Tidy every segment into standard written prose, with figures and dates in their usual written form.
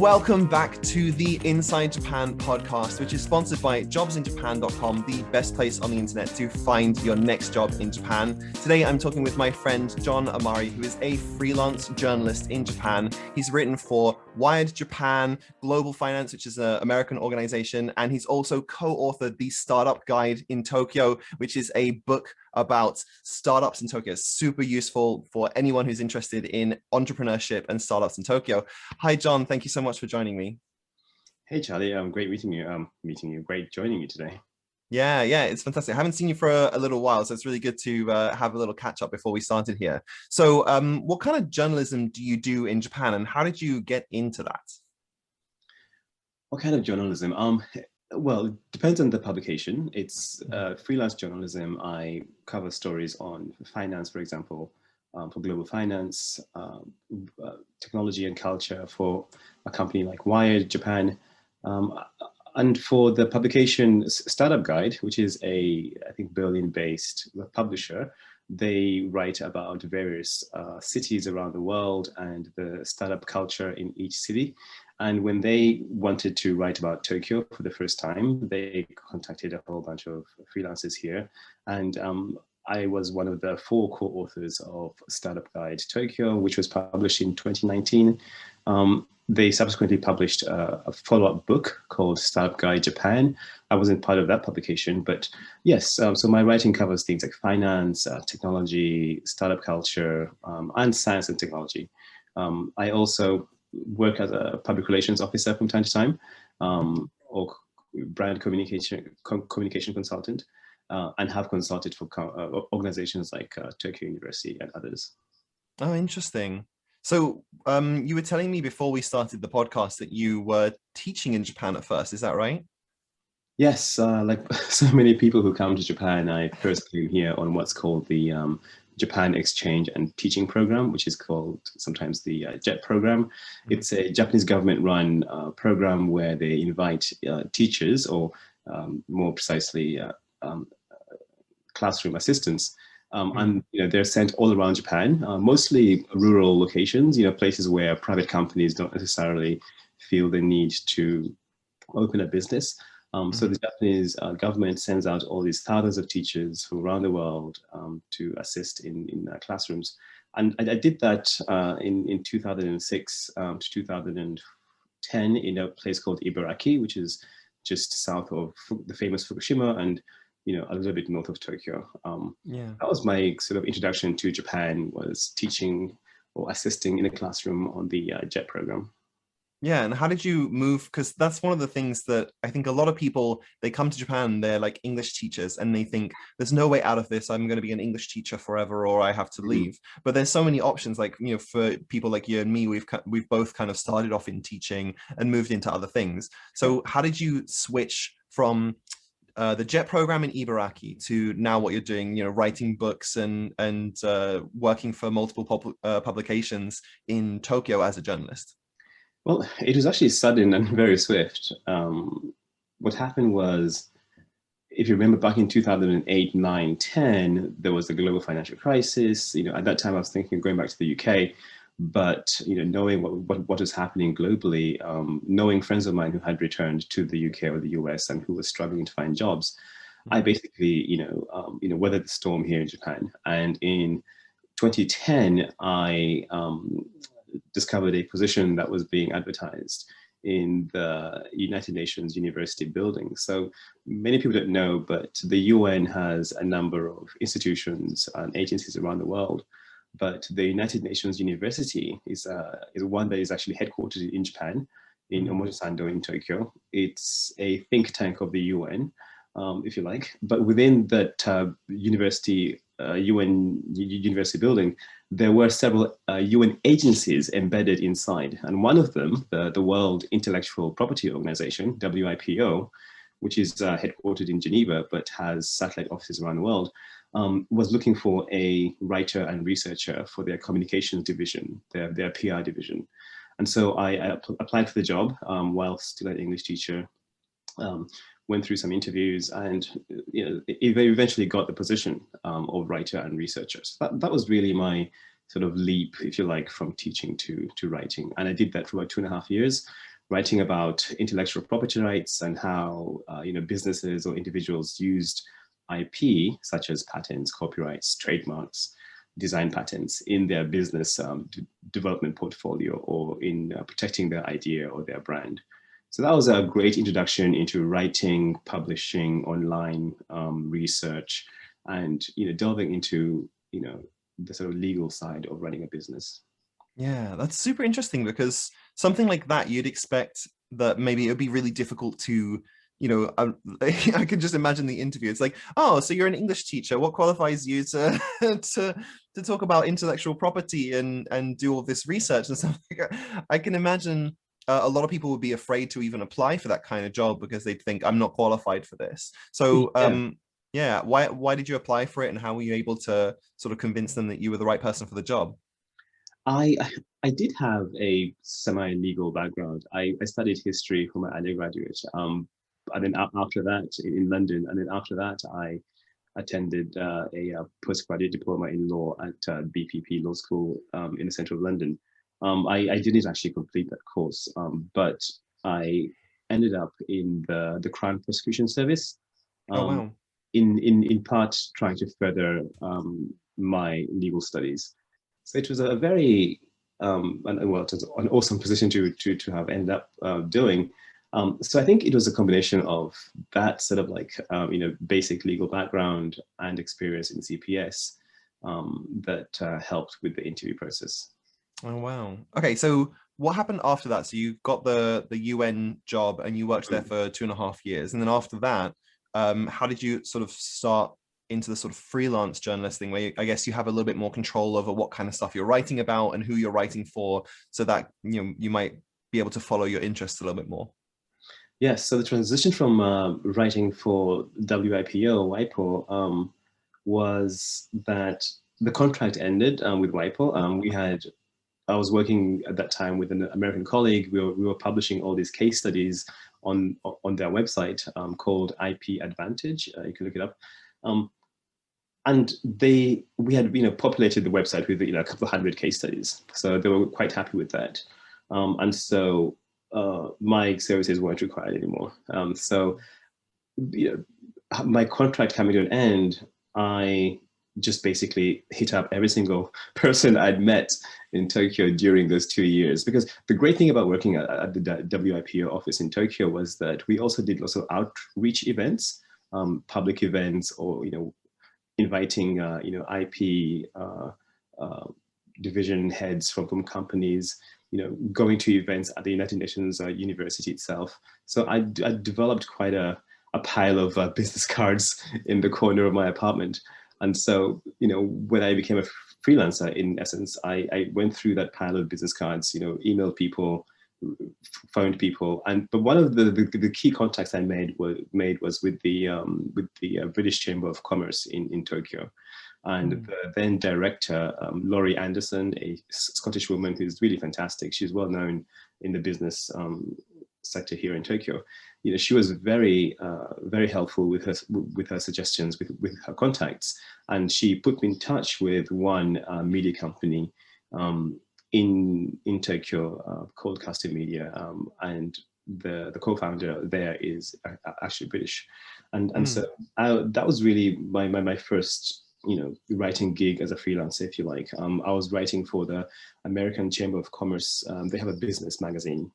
Welcome back to the Inside Japan podcast, which is sponsored by JobsinJapan.com, the best place on the internet to find your next job in Japan. Today, I'm talking with my friend, John Amari, who is a freelance journalist in Japan. He's written for Wired Japan, Global Finance, which is an American organization, and he's also co-authored the Startup Guide in Tokyo, which is a book about startups in Tokyo. Super useful for anyone who's interested in entrepreneurship and startups in Tokyo. Hi, John. Thank you so much for joining me. Hey, Charlie. Great meeting you. Great joining you today. Yeah, it's fantastic. I haven't seen you for a little while, so it's really good to have a little catch up before we started here. So what kind of journalism do you do in Japan, and how did you get into that? What kind of journalism? Well, it depends on the publication. It's freelance journalism. I cover stories on finance, for example, for Global Finance, technology and culture for a company like Wired Japan. And for the publication Startup Guide, which is I think, Berlin-based publisher, they write about various cities around the world and the startup culture in each city. And when they wanted to write about Tokyo for the first time, they contacted a whole bunch of freelancers here. And I was one of the 4 co-authors of Startup Guide Tokyo, which was published in 2019. They subsequently published a follow-up book called Startup Guide Japan. I wasn't part of that publication, but yes, so my writing covers things like finance, technology, startup culture, and science and technology. I also work as a public relations officer from time to time, or brand communication consultant, and have consulted for organizations like Tokyo University and others. Oh, interesting. So you were telling me before we started the podcast that you were teaching in Japan at first, is that right? Yes, like so many people who come to Japan, I first came here on what's called the Japan Exchange and Teaching Program, which is called sometimes the JET program. It's a Japanese government-run program where they invite teachers, or more precisely, classroom assistants, and they're sent all around Japan, mostly rural locations, places where private companies don't necessarily feel the need to open a business. So the Japanese government sends out all these thousands of teachers from around the world to assist in classrooms. And I did that in 2006 to 2010 in a place called Ibaraki, which is just south of the famous Fukushima and a little bit north of Tokyo. That was my sort of introduction to Japan, was teaching or assisting in a classroom on the JET program. Yeah, and how did you move? Because that's one of the things that I think a lot of people, they come to Japan, they're like English teachers, and they think there's no way out of this. I'm going to be an English teacher forever, or I have to leave. But there's so many options. Like, for people like you and me, we've both kind of started off in teaching and moved into other things. So how did you switch from the JET program in Ibaraki to now what you're doing, writing books and working for multiple publications in Tokyo as a journalist? Well, it was actually sudden and very swift. What happened was, if you remember back in 2008, 9, 10, there was the global financial crisis. At that time I was thinking of going back to the UK, but knowing what was happening globally, knowing friends of mine who had returned to the UK or the US and who were struggling to find jobs, I basically weathered the storm here in Japan. And in 2010, I discovered a position that was being advertised in the United Nations University building. So many people don't know, but the UN has a number of institutions and agencies around the world. But the United Nations University is one that is actually headquartered in Japan, in Omotesando in Tokyo. It's a think tank of the UN, if you like. But within that university, UN university building, there were several UN agencies embedded inside. And one of them, the World Intellectual Property Organization, WIPO, which is headquartered in Geneva, but has satellite offices around the world, was looking for a writer and researcher for their communications division, their PR division. And so I applied for the job while still an English teacher, went through some interviews, and eventually got the position of writer and researcher. So that was really my sort of leap, if you like, from teaching to writing. And I did that for about 2.5 years. writing about intellectual property rights and how businesses or individuals used IP, such as patents, copyrights, trademarks, design patents in their business development portfolio or in protecting their idea or their brand. So that was a great introduction into writing, publishing, online research, and delving into the sort of legal side of running a business. Yeah, that's super interesting because something like that you'd expect that maybe it would be really difficult to, I can just imagine the interview. It's like, oh, so you're an English teacher. What qualifies you to to talk about intellectual property and do all this research and stuff like that? I can imagine a lot of people would be afraid to even apply for that kind of job because they'd think I'm not qualified for this. So, Yeah. yeah, why did you apply for it, and how were you able to sort of convince them that you were the right person for the job? I I did have a semi-legal background. I studied history for my undergraduate, and then after that in London, and then after that I attended a postgraduate diploma in law at BPP Law School in the centre of London. I didn't actually complete that course, but I ended up in the Crown Prosecution Service, Oh, um, wow. in part trying to further my legal studies. So it was a very well, it was an awesome position to have ended up doing. So I think it was a combination of that sort of like basic legal background and experience in CPS that helped with the interview process. Oh, wow. Okay, so what happened after that? So you got the UN job and you worked there for 2.5 years. And then after that, how did you sort of start into the sort of freelance journalist thing where I guess you have a little bit more control over what kind of stuff you're writing about and who you're writing for, so that you might be able to follow your interests a little bit more? Yes, so the transition from writing for WIPO was that the contract ended with WIPO. I was working at that time with an American colleague. We were publishing all these case studies on their website called IP Advantage. You can look it up. And we had populated the website with a couple of hundred case studies, so they were quite happy with that. And so my services weren't required anymore. So my contract coming to an end, I just basically hit up every single person I'd met in Tokyo during those 2 years. Because the great thing about working at the WIPO office in Tokyo was that we also did lots of outreach events, public events, or inviting IP division heads from companies, going to events at the United Nations University itself. So I developed quite a pile of business cards in the corner of my apartment. And so, when I became a freelancer, in essence, I went through that pile of business cards, emailed people, phoned people, but one of the key contacts I made was with the British Chamber of Commerce in Tokyo, and the then director, Laurie Anderson, a Scottish woman who's really fantastic. She's well known in the business sector here in Tokyo. She was very very helpful with her suggestions, with her contacts, and she put me in touch with one media company in Tokyo called Custom Media, and the co-founder there is actually British, and so that was really my first writing gig as a freelancer, if you like. I was writing for the American Chamber of Commerce. They have a business magazine,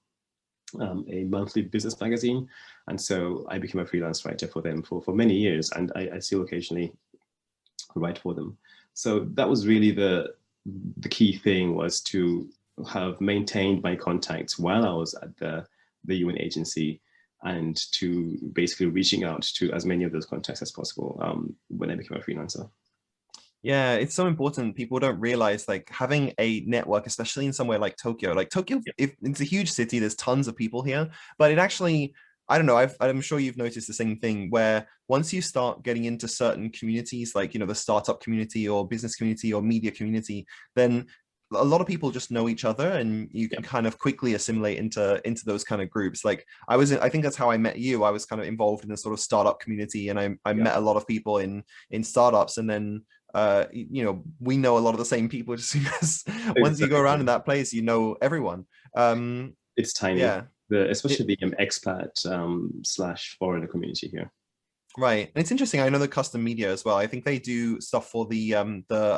a monthly business magazine, and so I became a freelance writer for them for many years, and I still occasionally write for them. So that was really the key thing, was to have maintained my contacts while I was at the UN agency, and to basically reaching out to as many of those contacts as possible when I became a freelancer. Yeah, it's so important. People don't realize, like, having a network, especially in somewhere like Tokyo. Like Tokyo, if it's a huge city, there's tons of people here, but it actually, I don't know, I'm sure you've noticed the same thing, where once you start getting into certain communities, like, the startup community or business community or media community, then a lot of people just know each other, and you can kind of quickly assimilate into those kind of groups. Like I think that's how I met you. I was kind of involved in the sort of startup community, and I met a lot of people in startups, and then we know a lot of the same people just because once you go around in that place, everyone. It's tiny. Yeah. especially the expat slash foreigner community here. Right. And it's interesting. I know the custom media as well. I think they do stuff for the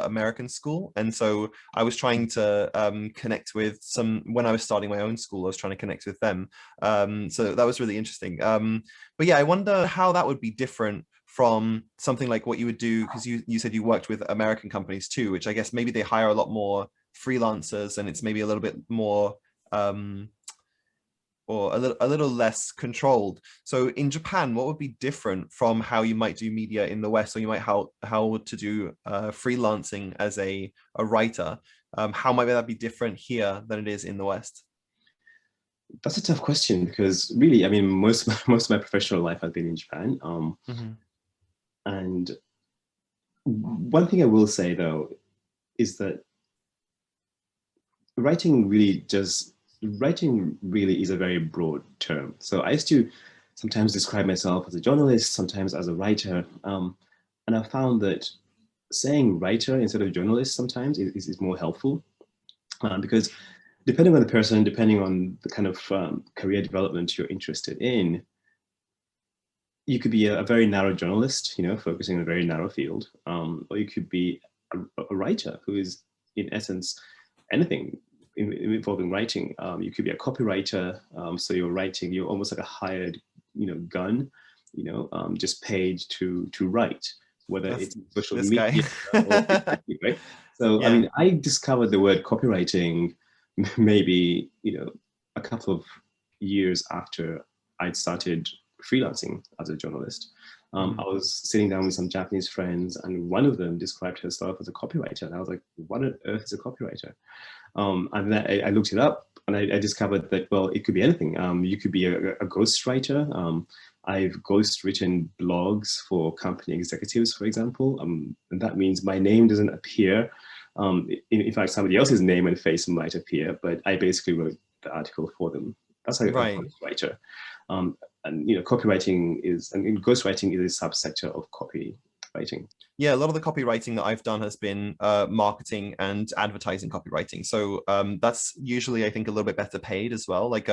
American school. And so I was trying to connect with some when I was starting my own school, I was trying to connect with them. So that was really interesting. But yeah, I wonder how that would be different from something like what you would do, because you said you worked with American companies too, which I guess maybe they hire a lot more freelancers and it's maybe a little bit more or a little less controlled. So in Japan, what would be different from how you might do media in the West, or you might how to do freelancing as a writer? How might that be different here than it is in the West? That's a tough question because really, I mean, most of my professional life has been in Japan. Mm-hmm. And one thing I will say though is that writing really is a very broad term. So I used to sometimes describe myself as a journalist, sometimes as a writer. And I found that saying writer instead of journalist sometimes is more helpful because depending on the person, depending on the kind of career development you're interested in, you could be a very narrow journalist, focusing on a very narrow field, or you could be a writer who is in essence anything involving writing. You could be a copywriter, so you're almost like a hired, gun, just paid to write, whether it's social media or right. So, Yeah. I discovered the word copywriting maybe a couple of years after I'd started freelancing as a journalist. I was sitting down with some Japanese friends, and one of them described herself as a copywriter, and I was like, "What on earth is a copywriter?" And then I looked it up, and I discovered that, well, it could be anything. You could be a ghostwriter. I've ghost-written blogs for company executives, for example, and that means my name doesn't appear. In fact, somebody else's name and face might appear, but I basically wrote the article for them. That's how a ghostwriter. And copywriting and ghostwriting is a subsector of copywriting. Yeah, a lot of the copywriting that I've done has been marketing and advertising copywriting. So that's usually, I think, a little bit better paid as well. Like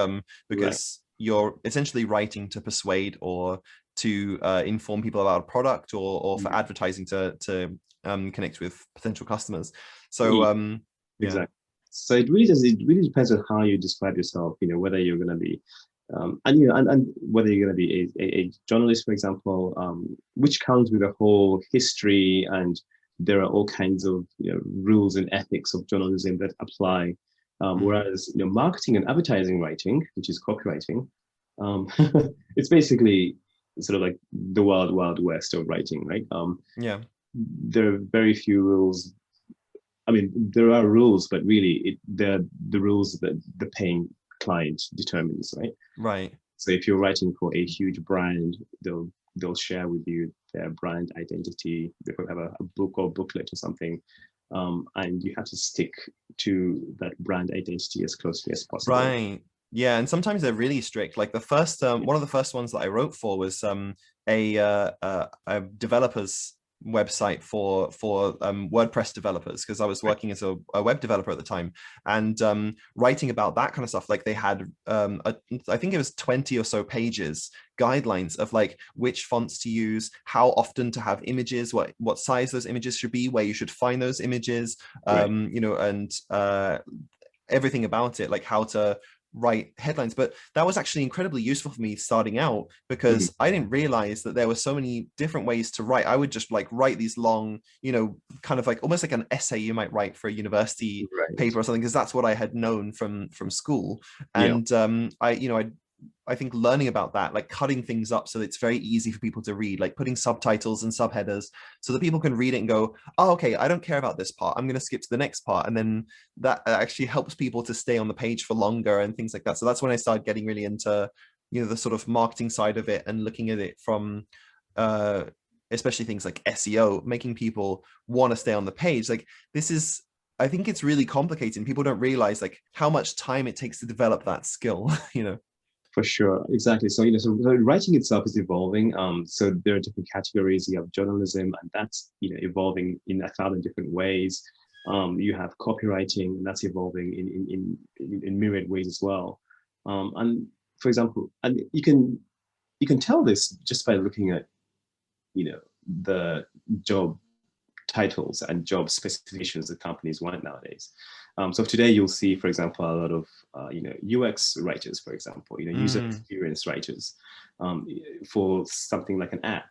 because you're essentially writing to persuade or to inform people about a product, or for advertising to connect with potential customers. So exactly. So it really depends on how you describe yourself. Whether you're going to be and whether you're going to be a journalist, for example, which comes with a whole history, and there are all kinds of rules and ethics of journalism that apply. Whereas marketing and advertising writing, which is copywriting, it's basically sort of like the wild, wild west of writing, right? There are very few rules. I mean, there are rules, but really, they're the rules that the paying client determines, right? Right. So if you're writing for a huge brand, they'll share with you their brand identity. They could have a book or booklet or something, and you have to stick to that brand identity as closely as possible. Right. Yeah, and sometimes they're really strict. Like the first one of the first ones that I wrote for was a developer's website for WordPress developers, because I was working as a web developer at the time, and writing about that kind of stuff. Like they had I think it was 20 or so pages guidelines of like which fonts to use, how often to have images, what size those images should be, where you should find those images, and everything about it, like how to write headlines. But that was actually incredibly useful for me starting out, because I didn't realize that there were so many different ways to write. I would just like write these long, kind of like almost like an essay you might write for a university paper or something, because that's what I had known from school. And I think learning about that, like cutting things up so that it's very easy for people to read, like putting subtitles and subheaders so that people can read it and go, oh, okay, I don't care about this part, I'm going to skip to the next part. And then that actually helps people to stay on the page for longer and things like that. So that's when I started getting really into, the sort of marketing side of it, and looking at it from, especially things like SEO, making people want to stay on the page. Like I think it's really complicated. People don't realize like how much time it takes to develop that skill, For sure, exactly. So so writing itself is evolving. So there are different categories. You have journalism, and that's evolving in 1,000 different ways. You have copywriting, and that's evolving in myriad ways as well. And for example, and you can tell this just by looking at, the job titles and job specifications that companies want nowadays. So today you'll see, for example, a lot of UX writers, for example, user experience writers for something like an app.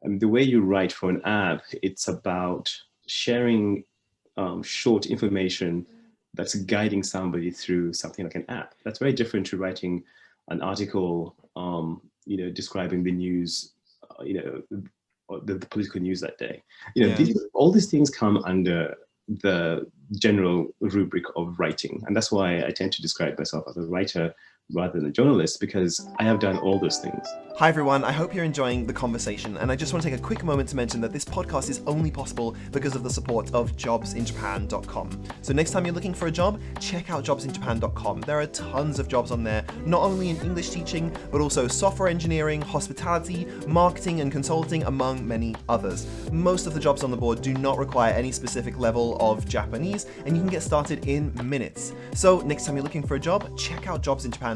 And the way you write for an app, it's about sharing short information that's guiding somebody through something like an app. That's very different to writing an article, describing the news, or the political news that day. All these things come under the general rubric of writing. And that's why I tend to describe myself as a writer rather than a journalist, because I have done all those things. Hi everyone, I hope you're enjoying the conversation, and I just want to take a quick moment to mention that this podcast is only possible because of the support of JobsinJapan.com. So next time you're looking for a job, check out JobsinJapan.com. There are tons of jobs on there, not only in English teaching, but also software engineering, hospitality, marketing and consulting, among many others. Most of the jobs on the board do not require any specific level of Japanese, and you can get started in minutes. So next time you're looking for a job, check out JobsinJapan.com,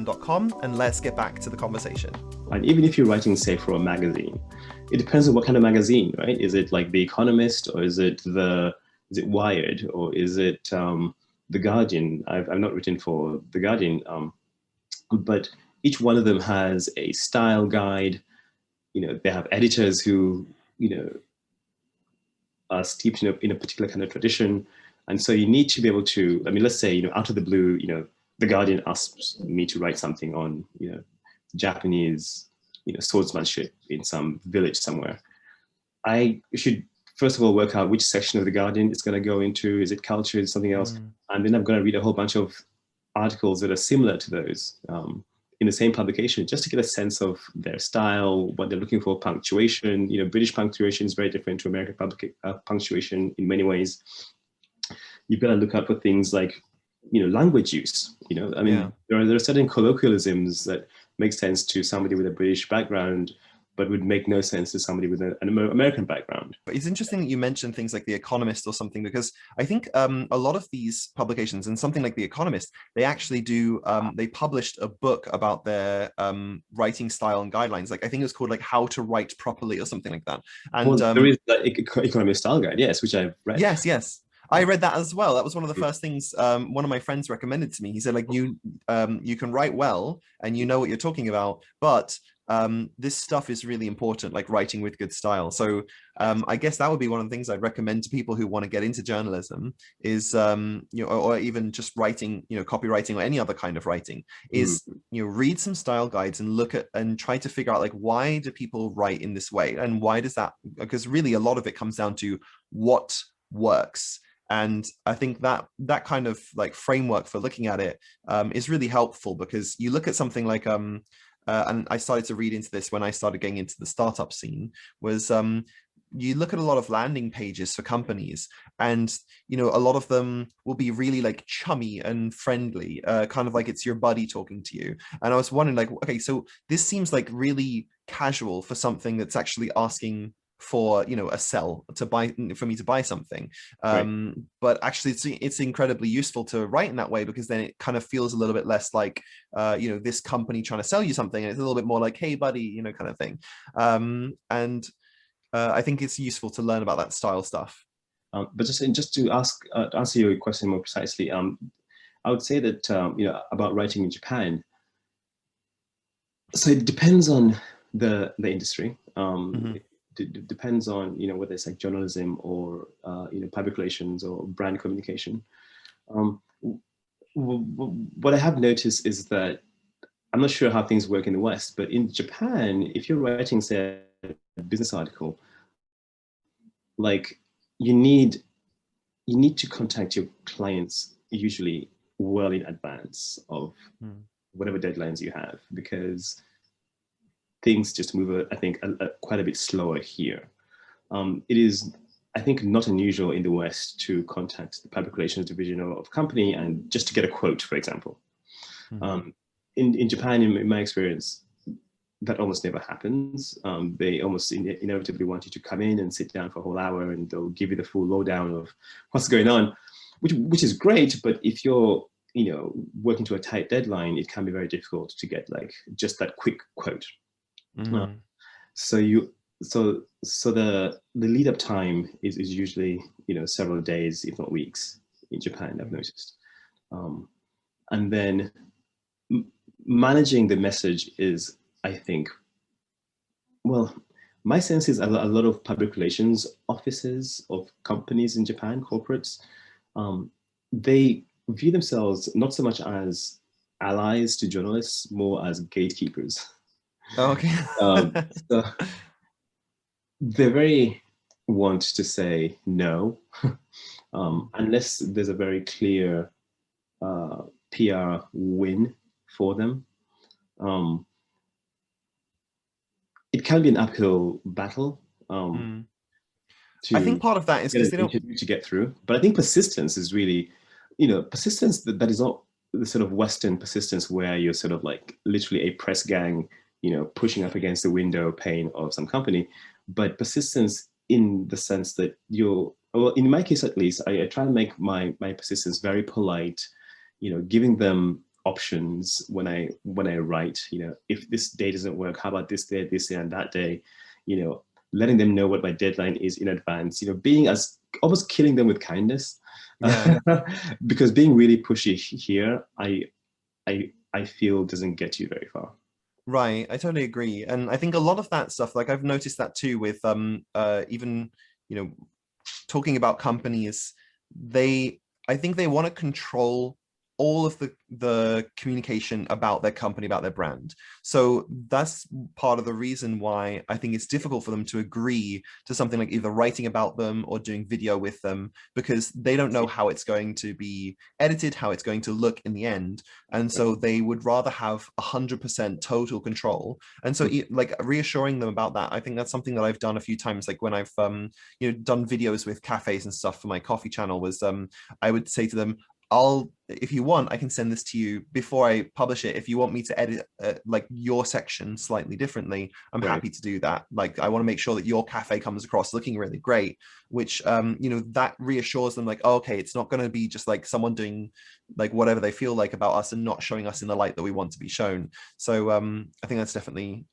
and let's get back to the conversation. And even if you're writing, say, for a magazine, it depends on what kind of magazine, right? Is it like the Economist, or is it Wired, or is it the Guardian? I've not written for the Guardian, but each one of them has a style guide. They have editors who are steeped in a particular kind of tradition, and so you need to be able to. I mean, let's say out of the blue, the Guardian asks me to write something on Japanese, swordsmanship in some village somewhere. I should first of all work out which section of the Guardian it's going to go into. Is it culture? Is it something else? And then I'm going to read a whole bunch of articles that are similar to those in the same publication, just to get a sense of their style, what they're looking for, punctuation. British punctuation is very different to American punctuation in many ways. You've got to look out for things like language use. There are certain colloquialisms that make sense to somebody with a British background, but would make no sense to somebody with an American background. It's interesting that you mentioned things like The Economist or something, because I think a lot of these publications, and something like The Economist, they actually do, they published a book about their writing style and guidelines. Like I think it was called like How to Write Properly or something like that. And there is the Economist style guide, yes, which I've read. Yes. I read that as well. That was one of the first things one of my friends recommended to me. He said, like, you can write well and you know what you're talking about, but this stuff is really important, like writing with good style. So I guess that would be one of the things I'd recommend to people who want to get into journalism is, or even just writing, copywriting or any other kind of writing, is, read some style guides and look at and try to figure out, like, why do people write in this way? And why does that, because really a lot of it comes down to what works. And I think that kind of like framework for looking at it is really helpful, because you look at something like, and I started to read into this when I started getting into the startup scene, was you look at a lot of landing pages for companies, and a lot of them will be really like chummy and friendly, kind of like it's your buddy talking to you. And I was wondering, like, okay, so this seems like really casual for something that's actually asking for a sell to buy, for me to buy something, Right. but actually it's incredibly useful to write in that way, because then it kind of feels a little bit less like this company trying to sell you something, and it's a little bit more like, hey buddy, kind of thing. And I think it's useful to learn about that style stuff. But just to answer your question more precisely, I would say that about writing in Japan. So it depends on the industry. It depends on whether it's like journalism or public relations or brand communication. What I have noticed is that, I'm not sure how things work in the West, but in Japan, if you're writing, say, a business article, like you need to contact your clients usually well in advance of whatever deadlines you have, because things just move, I think, quite a bit slower here. It is, I think, not unusual in the West to contact the public relations division of company and just to get a quote, for example. In Japan, in my experience, that almost never happens. They almost inevitably want you to come in and sit down for a whole hour, and they'll give you the full lowdown of what's going on, which is great. But if you're working to a tight deadline, it can be very difficult to get like just that quick quote. Mm. So the lead up time is usually several days, if not weeks, in Japan. I've noticed, and then managing the message is, I think, well, my sense is a lot of public relations offices of companies in Japan, corporates, they view themselves not so much as allies to journalists, more as gatekeepers. Okay. So they're very want to say no, unless there's a very clear PR win for them. It can be an uphill battle I think to part of that is get because an they don't. interview to get through. But I think persistence is really, persistence that is not the sort of Western persistence where you're sort of like literally a press gang, pushing up against the window pane of some company, but persistence in the sense that well, in my case at least, I try to make my persistence very polite, giving them options when I write, if this day doesn't work, how about this day, and that day, letting them know what my deadline is in advance, being as almost killing them with kindness. Yeah. Because being really pushy here, I feel doesn't get you very far. Right, I totally agree. And I think a lot of that stuff, like I've noticed that too with even, talking about companies, I think they want to control all of the communication about their company, about their brand. So that's part of the reason why I think it's difficult for them to agree to something like either writing about them or doing video with them, because they don't know how it's going to be edited, how it's going to look in the end. And so they would rather have 100% total control. And so like reassuring them about that, I think that's something that I've done a few times, like when I've done videos with cafes and stuff for my coffee channel, was I would say to them, if you want, I can send this to you before I publish it. If you want me to edit like your section slightly differently, I'm happy to do that. Like, I want to make sure that your cafe comes across looking really great, which, that reassures them, like, oh, okay, it's not going to be just like someone doing like whatever they feel like about us and not showing us in the light that we want to be shown. So I think that's definitely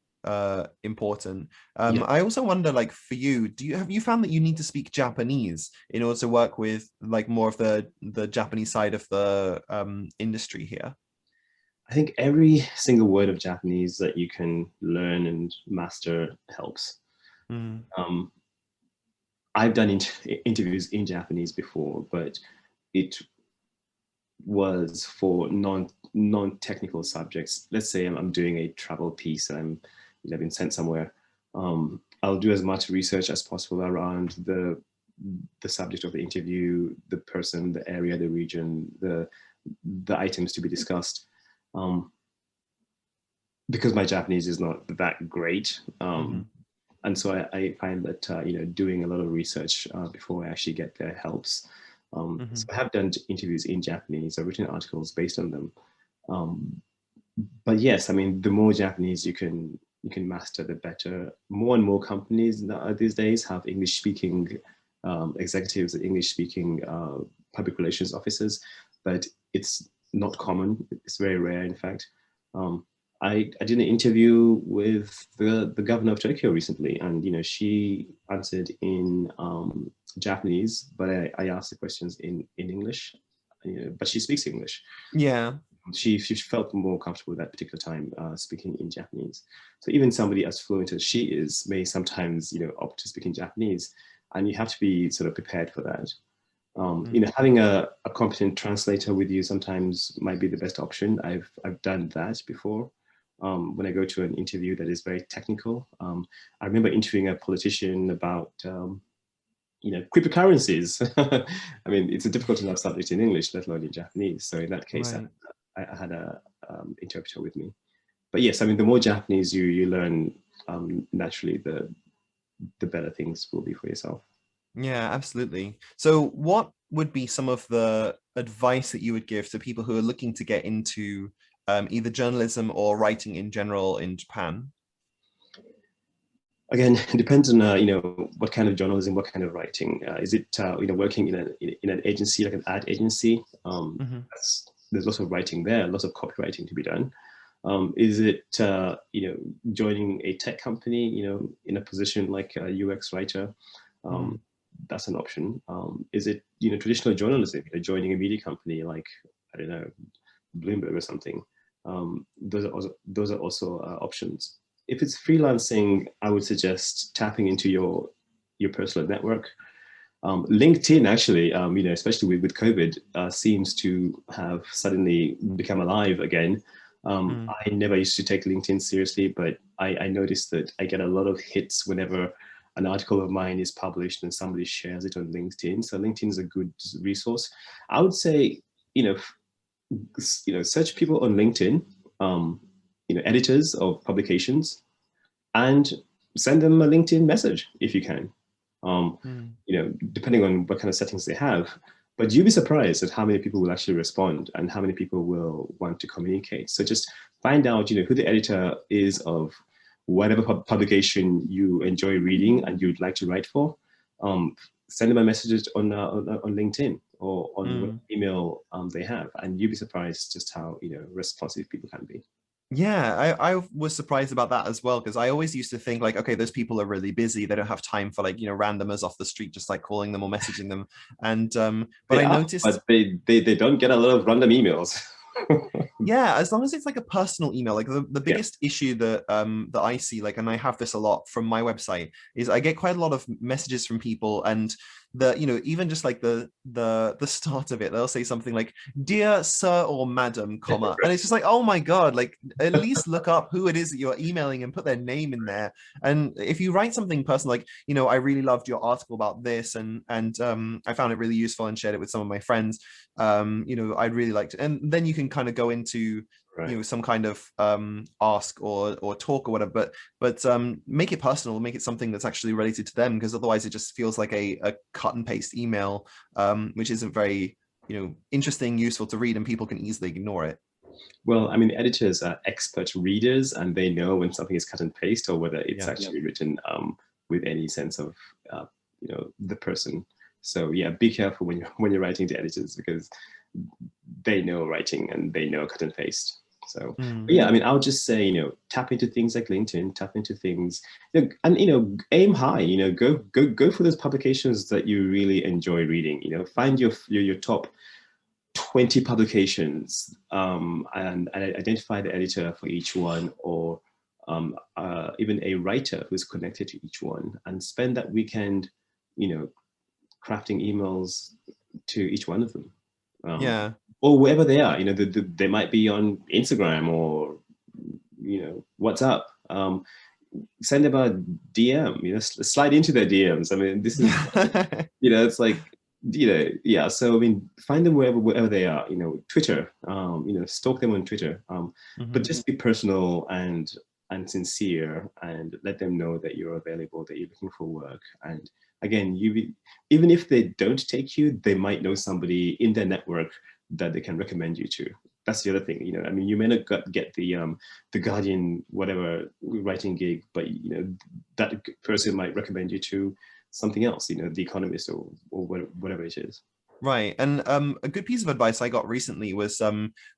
important. I also wonder, like, for you, have you found that you need to speak Japanese in order to work with like more of the Japanese side of the industry here? I think every single word of Japanese that you can learn and master helps. I've done interviews in Japanese before, but it was for non-technical subjects. Let's say I'm doing a travel piece and I've been sent somewhere. I'll do as much research as possible around the subject of the interview, the person, the area, the region, the items to be discussed. Because my Japanese is not that great. And so I find that, doing a lot of research before I actually get there helps. So I have done interviews in Japanese. I've written articles based on them. But yes, I mean, the more Japanese you can master, the better. More and more companies these days have English-speaking executives and English-speaking public relations officers, but it's not common. It's very rare, in fact. I did an interview with the governor of Tokyo recently, and she answered in Japanese, but I asked the questions in English. But she speaks English. Yeah. She felt more comfortable at that particular time speaking in Japanese. So even somebody as fluent as she is may sometimes opt to speak in Japanese, and you have to be sort of prepared for that. Having a competent translator with you sometimes might be the best option. I've done that before. When I go to an interview that is very technical. I remember interviewing a politician about cryptocurrencies. I mean, it's a difficult enough subject in English, let alone in Japanese. So in that case, Right. I had a interpreter with me. But yes, I mean, the more Japanese you learn, naturally, the better things will be for yourself. Yeah, absolutely. So what would be some of the advice that you would give to people who are looking to get into either journalism or writing in general in Japan? Again, it depends on what kind of journalism, what kind of writing. Is it working in an agency like an ad agency? there's lots of writing there, lots of copywriting to be done. Is it joining a tech company, in a position like a UX writer? That's an option. Is it traditional journalism, joining a media company like, I don't know, Bloomberg or something? Those are also options. If it's freelancing, I would suggest tapping into your personal network. LinkedIn actually, especially with COVID, seems to have suddenly become alive again. I never used to take LinkedIn seriously, but I noticed that I get a lot of hits whenever an article of mine is published and somebody shares it on LinkedIn. So LinkedIn is a good resource. I would say, search people on LinkedIn, editors of publications, and send them a LinkedIn message if you can. Depending on what kind of settings they have. But you'll be surprised at how many people will actually respond and how many people will want to communicate. So just find out, who the editor is of whatever publication you enjoy reading and you'd like to write for. Send them a message on LinkedIn or on what email they have, and you'll be surprised just how responsive people can be. Yeah, I was surprised about that as well, because I always used to think like, okay, those people are really busy. They don't have time for like, randomers off the street, just like calling them or messaging them. And but I noticed, but they don't get a lot of random emails. Yeah, as long as it's like a personal email. Like the biggest issue that that I see, like, and I have this a lot from my website, is I get quite a lot of messages from people, and even just like the start of it, they'll say something like "Dear Sir or Madam," comma, and it's just like, oh my God, like at least look up who it is that you're emailing and put their name in there. And if you write something personal, like, I really loved your article about this, and I found it really useful and shared it with some of my friends. I'd really like to, and then you can kind of go into some kind of ask or talk or whatever, but make it personal, make it something that's actually related to them, because otherwise it just feels like a cut and paste email, which isn't very interesting, useful to read, and people can easily ignore it. Well, I mean, editors are expert readers, and they know when something is cut and paste or whether it's actually written with any sense of the person. So yeah, be careful when you're writing to editors, because they know writing and they know cut and paste. So but yeah, I mean, I would just say, tap into things like LinkedIn, tap into things, and aim high. Go for those publications that you really enjoy reading. Find your top 20 publications, and identify the editor for each one, or even a writer who's connected to each one, and spend that weekend, crafting emails to each one of them. Or wherever they are, they might be on Instagram or, WhatsApp. Send them a DM, slide into their DMs. I mean, this is, it's like, yeah. So, I mean, find them wherever they are, Twitter, stalk them on Twitter, but just be personal and sincere, and let them know that you're available, that you're looking for work. And again, even if they don't take you, they might know somebody in their network that they can recommend you to. That's the other thing. I mean, you may not get the Guardian whatever writing gig, but that person might recommend you to something else. The Economist or whatever it is. Right. And a good piece of advice I got recently was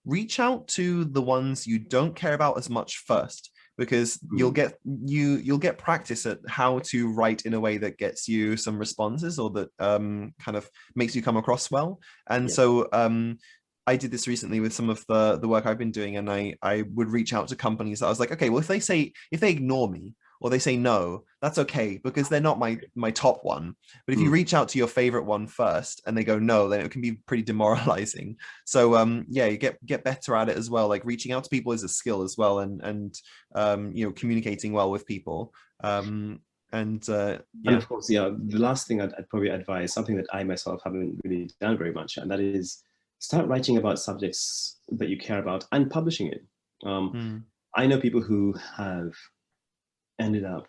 reach out to the ones you don't care about as much first, because you'll get practice at how to write in a way that gets you some responses, or that kind of makes you come across well. And so I did this recently with some of the work I've been doing, and I would reach out to companies that I was like, okay, well, if they ignore me, or they say no, that's okay, because they're not my top one. But if you reach out to your favorite one first and they go no, then it can be pretty demoralizing. So you get better at it as well. Like, reaching out to people is a skill as well, and communicating well with people. And of course, the last thing I'd probably advise, something that I myself haven't really done very much, and that is start writing about subjects that you care about and publishing it. I know people who have ended up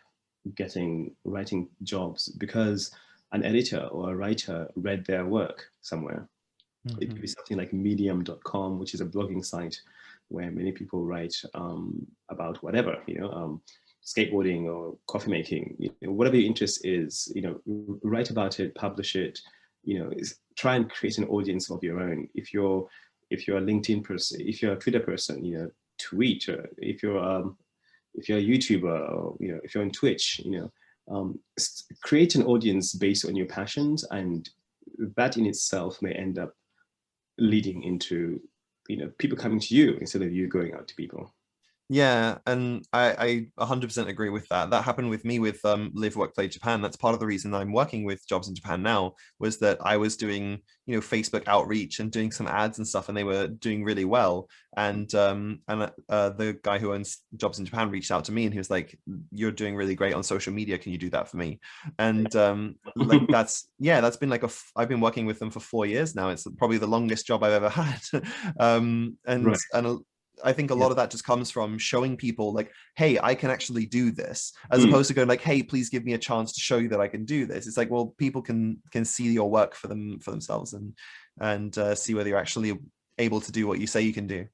getting writing jobs because an editor or a writer read their work somewhere. It could be something like medium.com, which is a blogging site where many people write about whatever, skateboarding or coffee making, whatever your interest is, write about it, publish it, try and create an audience of your own. If you're If you're a LinkedIn person, if you're a Twitter person, tweet. Or if you're a YouTuber, or, if you're on Twitch, create an audience based on your passions, and that in itself may end up leading into people coming to you instead of you going out to people. Yeah, and I 100% agree with that. That happened with me with Live, Work, Play Japan. That's part of the reason I'm working with Jobs in Japan now, was that I was doing, Facebook outreach and doing some ads and stuff, and they were doing really well. And the guy who owns Jobs in Japan reached out to me, and he was like, "You're doing really great on social media. Can you do that for me?" And that's been like I've been working with them for 4 years now. It's probably the longest job I've ever had. And I think a lot of that just comes from showing people like, hey, I can actually do this, as opposed to going like, hey, please give me a chance to show you that I can do this. It's like, well, people can see your work for themselves and see whether you're actually able to do what you say you can do.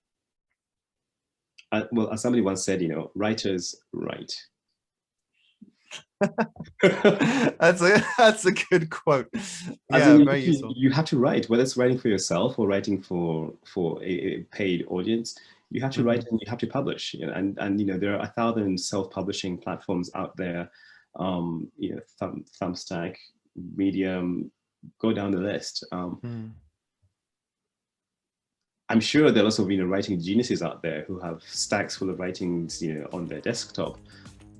Well, as somebody once said, writers write. That's a good quote. Very useful. You have to write, whether it's writing for yourself or writing for a paid audience. You have to write and you have to publish. And there are 1,000 self-publishing platforms out there. Thumbstack, Medium, go down the list. I'm sure there are lots of writing geniuses out there who have stacks full of writings on their desktop,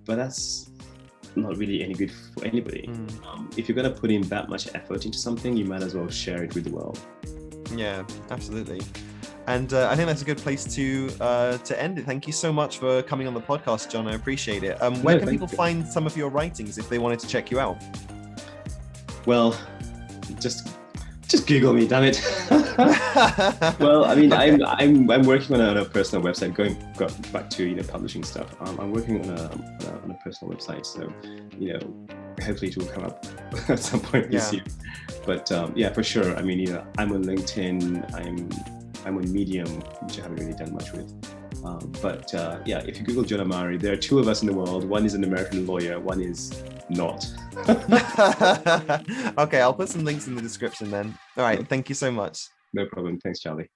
but that's not really any good for anybody. If you're going to put in that much effort into something, you might as well share it with the world. Yeah, absolutely. And I think that's a good place to end it. Thank you so much for coming on the podcast, John. I appreciate it. Where can people find some of your writings if they wanted to check you out? Well, just Google me, damn it. Well, I mean, okay. I'm working on a personal website. Going back to publishing stuff. I'm working on a personal website, so hopefully it will come up at some point this year. But for sure. I mean, I'm on LinkedIn. I'm on Medium, which I haven't really done much with. But if you Google John Amari, there are two of us in the world. One is an American lawyer, one is not. Okay, I'll put some links in the description then. All right, thank you so much. No problem. Thanks, Charlie.